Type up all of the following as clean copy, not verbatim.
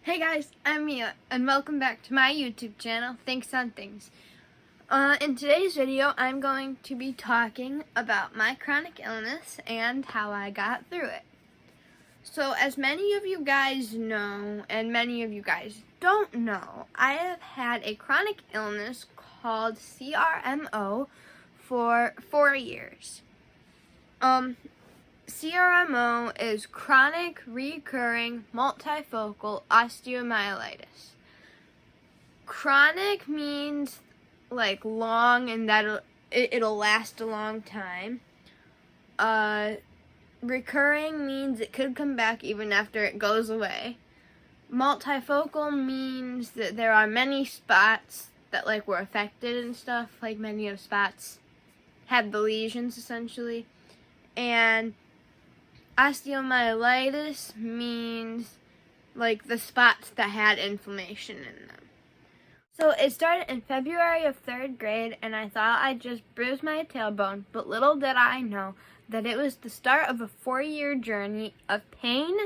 Hey guys, I'm Mia, and welcome back to my YouTube channel, Thinks on Things. In today's video, I'm going to be talking about my chronic illness and how I got through it. So, as many of you guys know, and many of you guys don't know, I have had a chronic illness called CRMO for 4 years. CRMO is chronic recurring multifocal osteomyelitis. Chronic means like long and that it'll last a long time. Recurring means it could come back even after it goes away. Multifocal means that there are many spots that like were affected and stuff, like many of the spots had the lesions essentially. And osteomyelitis means like the spots that had inflammation in them. So it started in February of 3rd grade, and I thought I just bruised my tailbone, but little did I know that it was the start of a 4-year journey of pain,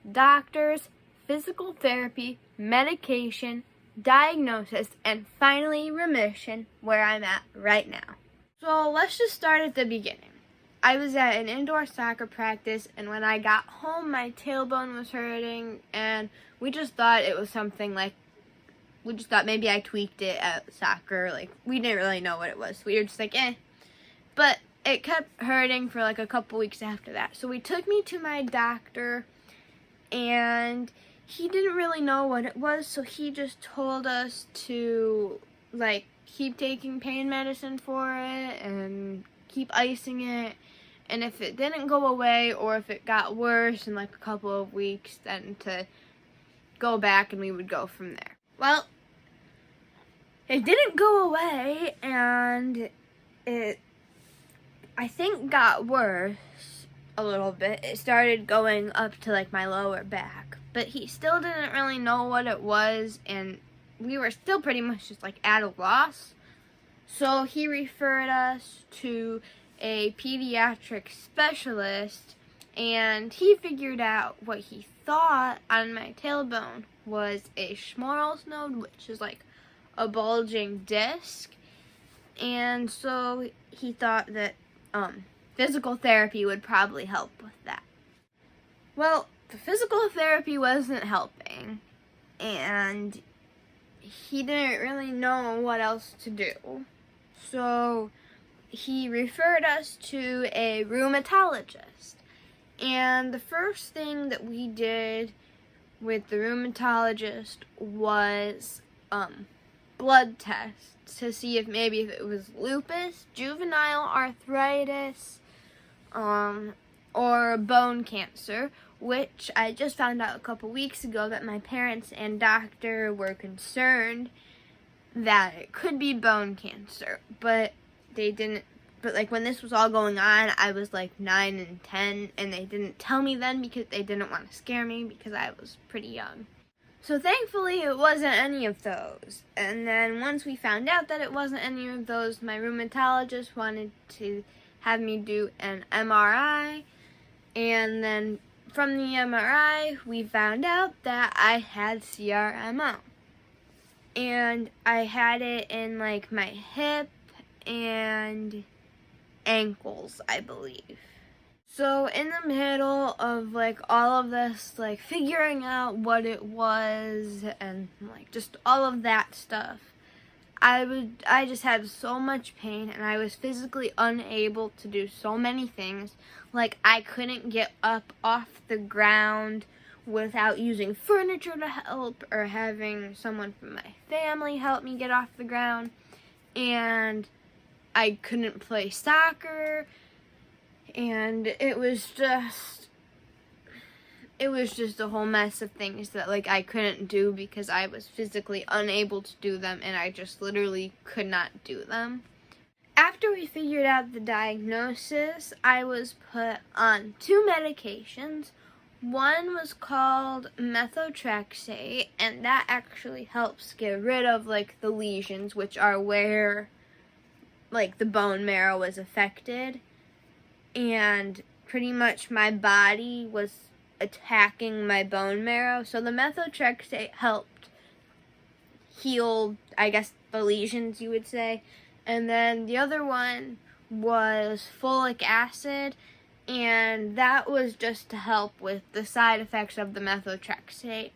doctors, physical therapy, medication, diagnosis, and finally remission, where I'm at right now. So let's just start at the beginning. I was at an indoor soccer practice, and when I got home, my tailbone was hurting, and we just thought it was something like, we just thought maybe I tweaked it at soccer. Like, we didn't really know what it was. We were just like, eh. But it kept hurting for like a couple weeks after that. So we took me to my doctor, and he didn't really know what it was, so he just told us to, like, keep taking pain medicine for it, and keep icing it, and if it didn't go away or if it got worse in like a couple of weeks, then to go back and we would go from there. Well, it didn't go away, and it, I think, got worse a little bit. It started going up to like my lower back, but he still didn't really know what it was, and we were still pretty much just like at a loss. So he referred us to a pediatric specialist, and he figured out what he thought on my tailbone was a Schmorl's node, which is like a bulging disc. And so he thought that physical therapy would probably help with that. Well, the physical therapy wasn't helping, and he didn't really know what else to do. So he referred us to a rheumatologist. And the first thing that we did with the rheumatologist was blood tests to see if maybe if it was lupus, juvenile arthritis, or bone cancer, which I just found out a couple weeks ago that my parents and doctor were concerned that it could be bone cancer, but they didn't. But like when this was all going on, I was like 9 and 10, and they didn't tell me then because they didn't want to scare me because I was pretty young. So thankfully it wasn't any of those. And then once we found out that it wasn't any of those, my rheumatologist wanted to have me do an MRI, and then from the MRI we found out that I had CRMO. And I had it in like my hip and ankles, I believe. So in the middle of like all of this, like figuring out what it was and like just all of that stuff, I just had so much pain, and I was physically unable to do so many things. Like I couldn't get up off the ground without using furniture to help, or having someone from my family help me get off the ground. And I couldn't play soccer, and it was just a whole mess of things that like I couldn't do because I was physically unable to do them, and I just literally could not do them. After we figured out the diagnosis, I was put on 2 medications. One was called methotrexate, and that actually helps get rid of like the lesions, which are where like the bone marrow was affected. And pretty much my body was attacking my bone marrow. So the methotrexate helped heal, I guess, the lesions, you would say. And then the other one was folic acid, and that was just to help with the side effects of the methotrexate.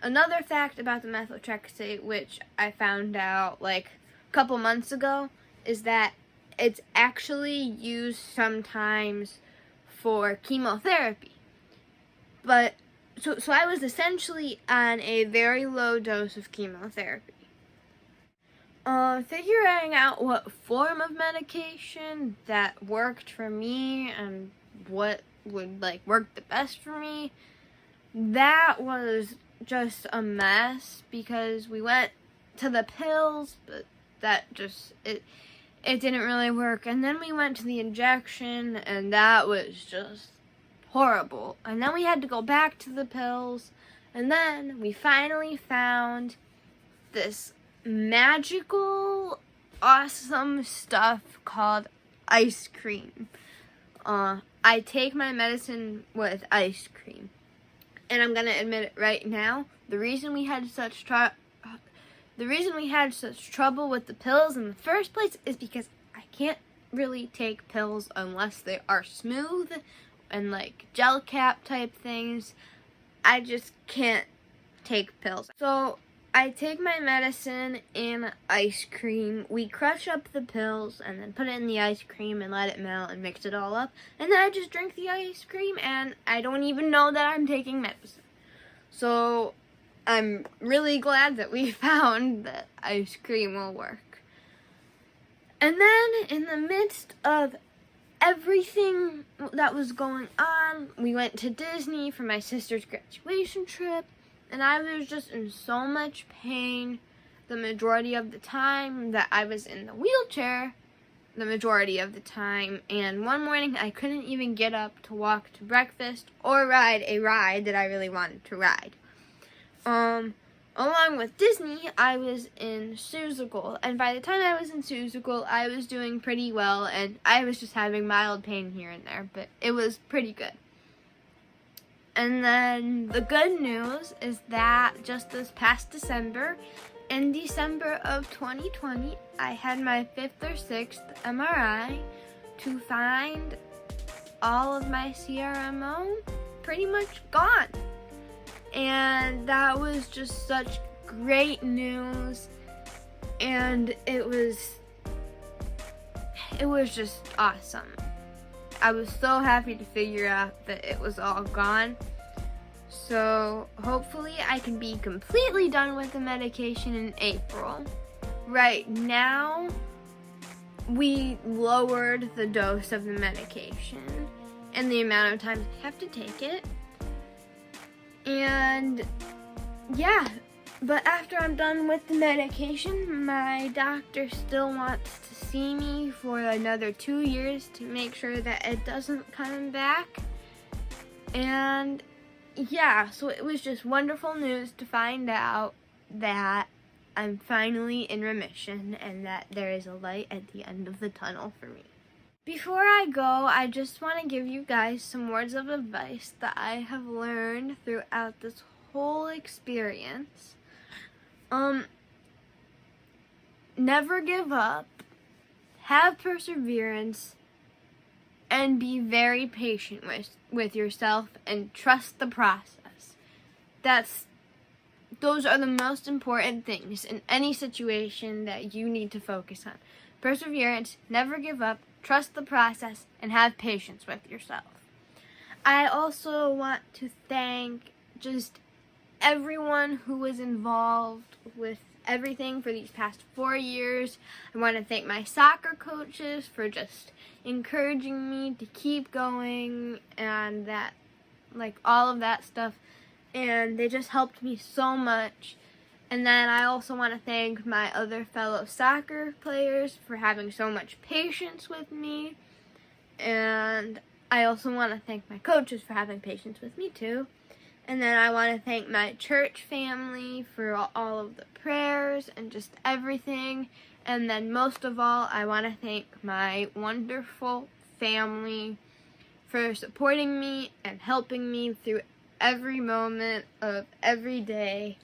Another fact about the methotrexate, which I found out like a couple months ago, is that it's actually used sometimes for chemotherapy. But so I was essentially on a very low dose of chemotherapy. Figuring out what form of medication that worked for me and what would like work the best for me, that was just a mess, because we went to the pills, but that just it didn't really work, and then we went to the injection, and that was just horrible, and then we had to go back to the pills, and then we finally found this magical awesome stuff called ice cream. I take my medicine with ice cream, and I'm gonna admit it right now, the reason we had such trouble with the pills in the first place is because I can't really take pills unless they are smooth and like gel cap type things. I just can't take pills. So I take my medicine in ice cream. We crush up the pills and then put it in the ice cream and let it melt and mix it all up. And then I just drink the ice cream and I don't even know that I'm taking medicine. So I'm really glad that we found that ice cream will work. And then in the midst of everything that was going on, we went to Disney for my sister's graduation trip, and I was just in so much pain the majority of the time that I was in the wheelchair the majority of the time, and one morning I couldn't even get up to walk to breakfast or ride a ride that I really wanted to ride. Along with Disney, I was in Seussical, and by the time I was in Seussical, I was doing pretty well, and I was just having mild pain here and there, but it was pretty good. And then the good news is that just this past December, in December of 2020, I had my 5th or 6th MRI to find all of my CRMO pretty much gone. And that was just such great news, and it was just awesome. I was so happy to figure out that it was all gone. So hopefully I can be completely done with the medication in April. Right now, we lowered the dose of the medication and the amount of times I have to take it. And yeah, but after I'm done with the medication, my doctor still wants to see me for another 2 years to make sure that it doesn't come back. And yeah, so it was just wonderful news to find out that I'm finally in remission and that there is a light at the end of the tunnel for me. Before I go, I just want to give you guys some words of advice that I have learned throughout this whole experience. Never give up, have perseverance, and be very patient with yourself and trust the process. Those are the most important things in any situation that you need to focus on. Perseverance, never give up, trust the process, and have patience with yourself. I also want to thank just everyone who was involved with everything for these past 4 years. I want to thank my soccer coaches for just encouraging me to keep going and that, like, all of that stuff. And they just helped me so much. And then I also want to thank my other fellow soccer players for having so much patience with me. And I also want to thank my coaches for having patience with me too. And then I want to thank my church family for all of the prayers and just everything. And then most of all, I want to thank my wonderful family for supporting me and helping me through every moment of every day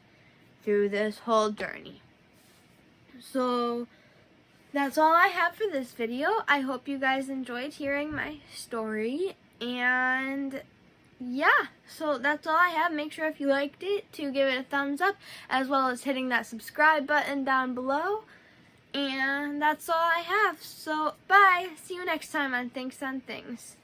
through this whole journey. So that's all I have for this video. I hope you guys enjoyed hearing my story, and yeah, so that's all I have. Make sure if you liked it to give it a thumbs up, as well as hitting that subscribe button down below. And that's all I have. So bye. See you next time on Thinks on Things.